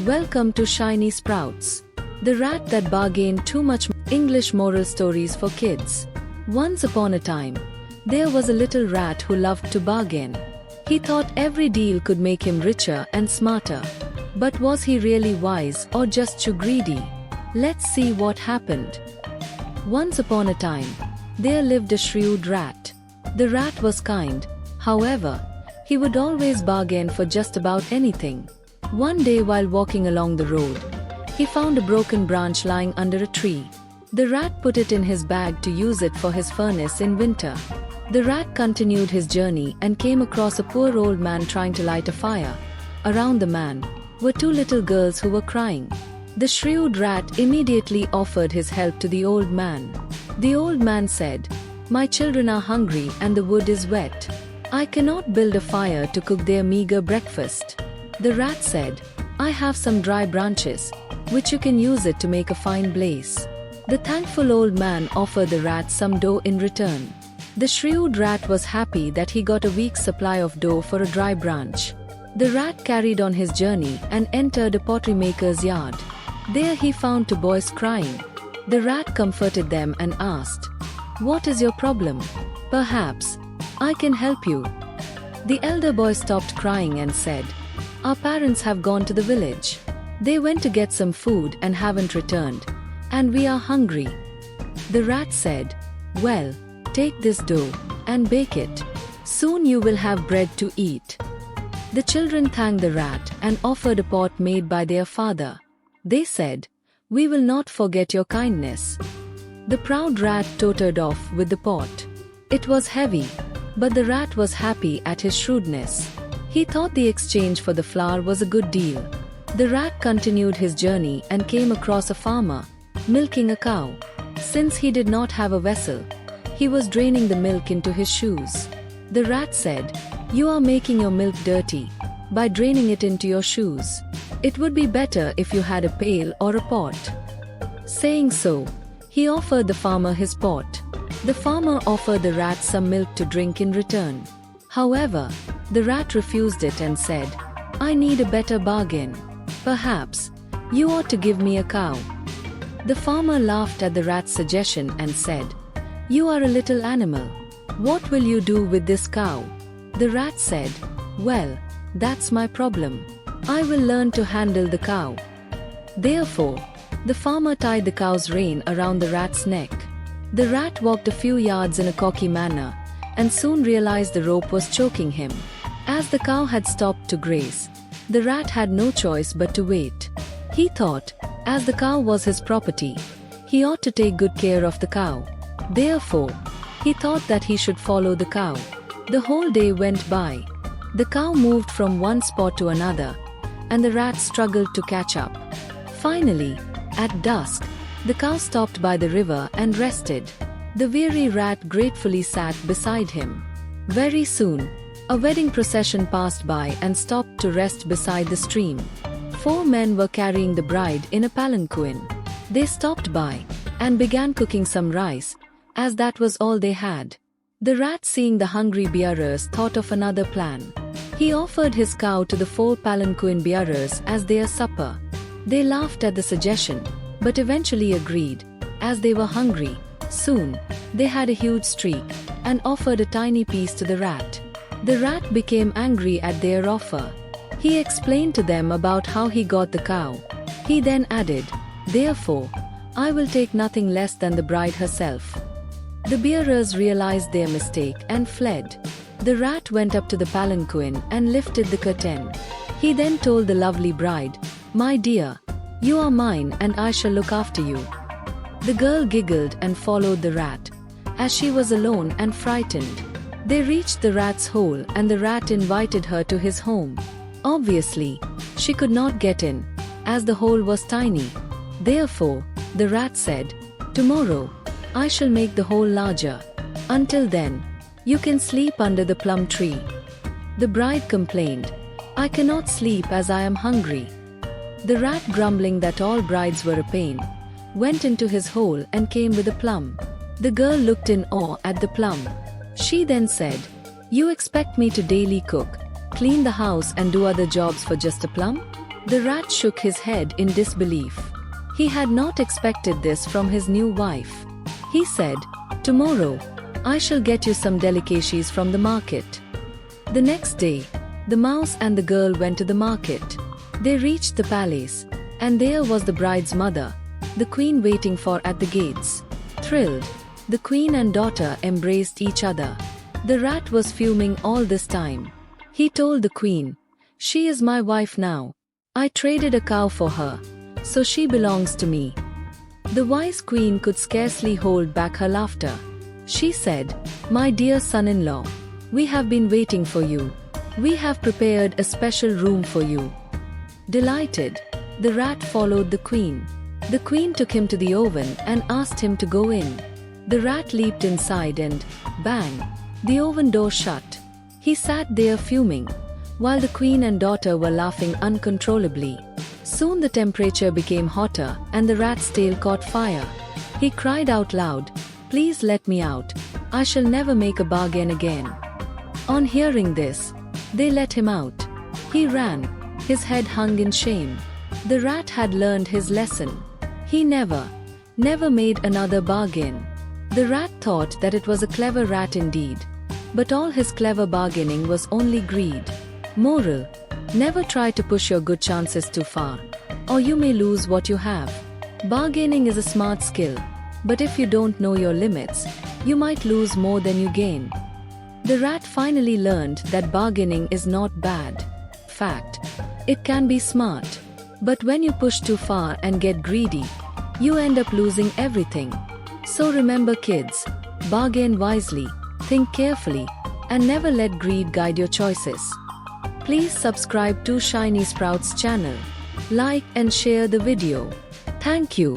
Welcome to Shiny Sprouts, the rat that bargained too much. English moral stories for kids. Once upon a time, there was a little rat who loved to bargain. He thought every deal could make him richer and smarter. But was he really wise or just too greedy? Let's see what happened. Once upon a time, there lived a shrewd rat. The rat was kind, however, he would always bargain for just about anything. One day while walking along the road, he found a broken branch lying under a tree. The rat put it in his bag to use it for his furnace in winter. The rat continued his journey and came across a poor old man trying to light a fire. Around the man were two little girls who were crying. The shrewd rat immediately offered his help to the old man. The old man said, "My children are hungry and the wood is wet. I cannot build a fire to cook their meager breakfast." The rat said, "I have some dry branches, which you can use it to make a fine blaze." The thankful old man offered the rat some dough in return. The shrewd rat was happy that he got a week's supply of dough for a dry branch. The rat carried on his journey and entered a pottery maker's yard. There he found two boys crying. The rat comforted them and asked, "What is your problem? Perhaps I can help you." The elder boy stopped crying and said, "Our parents have gone to the village. They went to get some food and haven't returned, and we are hungry." The rat said, "Well, take this dough and bake it. Soon you will have bread to eat." The children thanked the rat and offered a pot made by their father. They said, "We will not forget your kindness." The proud rat tottered off with the pot. It was heavy, but the rat was happy at his shrewdness. He thought the exchange for the flour was a good deal. The rat continued his journey and came across a farmer milking a cow. Since he did not have a vessel, he was draining the milk into his shoes. The rat said, "You are making your milk dirty by draining it into your shoes. It would be better if you had a pail or a pot." Saying so, he offered the farmer his pot. The farmer offered the rat some milk to drink in return. However, the rat refused it and said, "I need a better bargain. Perhaps you ought to give me a cow." The farmer laughed at the rat's suggestion and said, "You are a little animal. What will you do with this cow?" The rat said, "Well, that's my problem. I will learn to handle the cow." Therefore, the farmer tied the cow's rein around the rat's neck. The rat walked a few yards in a cocky manner, and soon realized the rope was choking him. As the cow had stopped to graze, the rat had no choice but to wait. He thought, as the cow was his property, he ought to take good care of the cow. Therefore, he thought that he should follow the cow. The whole day went by. The cow moved from one spot to another, and the rat struggled to catch up. Finally, at dusk, the cow stopped by the river and rested. The weary rat gratefully sat beside him. Very soon, a wedding procession passed by and stopped to rest beside the stream. 4 men were carrying the bride in a palanquin. They stopped by and began cooking some rice, as that was all they had. The rat, seeing the hungry bearers, thought of another plan. He offered his cow to the 4 palanquin bearers as their supper. They laughed at the suggestion, but eventually agreed, as they were hungry. Soon, they had a huge streak, and offered a tiny piece to the rat. The rat became angry at their offer. He explained to them about how he got the cow. He then added, "Therefore, I will take nothing less than the bride herself." The bearers realized their mistake and fled. The rat went up to the palanquin and lifted the curtain. He then told the lovely bride, "My dear, you are mine and I shall look after you." The girl giggled and followed the rat, as she was alone and frightened. They reached the rat's hole and the rat invited her to his home. Obviously, she could not get in, as the hole was tiny. Therefore, the rat said, "Tomorrow, I shall make the hole larger. Until then, you can sleep under the plum tree." The bride complained, "I cannot sleep as I am hungry." The rat, grumbling that all brides were a pain, went into his hole and came with a plum. The girl looked in awe at the plum. She then said, "You expect me to daily cook, clean the house and do other jobs for just a plum? The rat shook his head in disbelief. He had not expected this from his new wife. He said, "Tomorrow, I shall get you some delicacies from the market." The next day, the mouse and the girl went to the market. They reached the palace, and there was the bride's mother, the queen waiting for at the gates. Thrilled, the queen and daughter embraced each other. The rat was fuming all this time. He told the queen, "She is my wife now. I traded a cow for her, so she belongs to me." The wise queen could scarcely hold back her laughter. She said, "My dear son-in-law, we have been waiting for you. We have prepared a special room for you." Delighted, the rat followed the queen. The queen took him to the oven and asked him to go in. The rat leaped inside and, bang, the oven door shut. He sat there fuming, while the queen and daughter were laughing uncontrollably. Soon the temperature became hotter and the rat's tail caught fire. He cried out loud, "Please let me out. I shall never make a bargain again." On hearing this, they let him out. He ran, his head hung in shame. The rat had learned his lesson. He never made another bargain. The rat thought that it was a clever rat indeed. But all his clever bargaining was only greed. Moral: never try to push your good chances too far, or you may lose what you have. Bargaining is a smart skill, but if you don't know your limits, you might lose more than you gain. The rat finally learned that bargaining is not bad. Fact, it can be smart. But when you push too far and get greedy, you end up losing everything. So remember kids, bargain wisely, think carefully, and never let greed guide your choices. Please subscribe to Shiny Sprouts channel. Like and share the video. Thank you.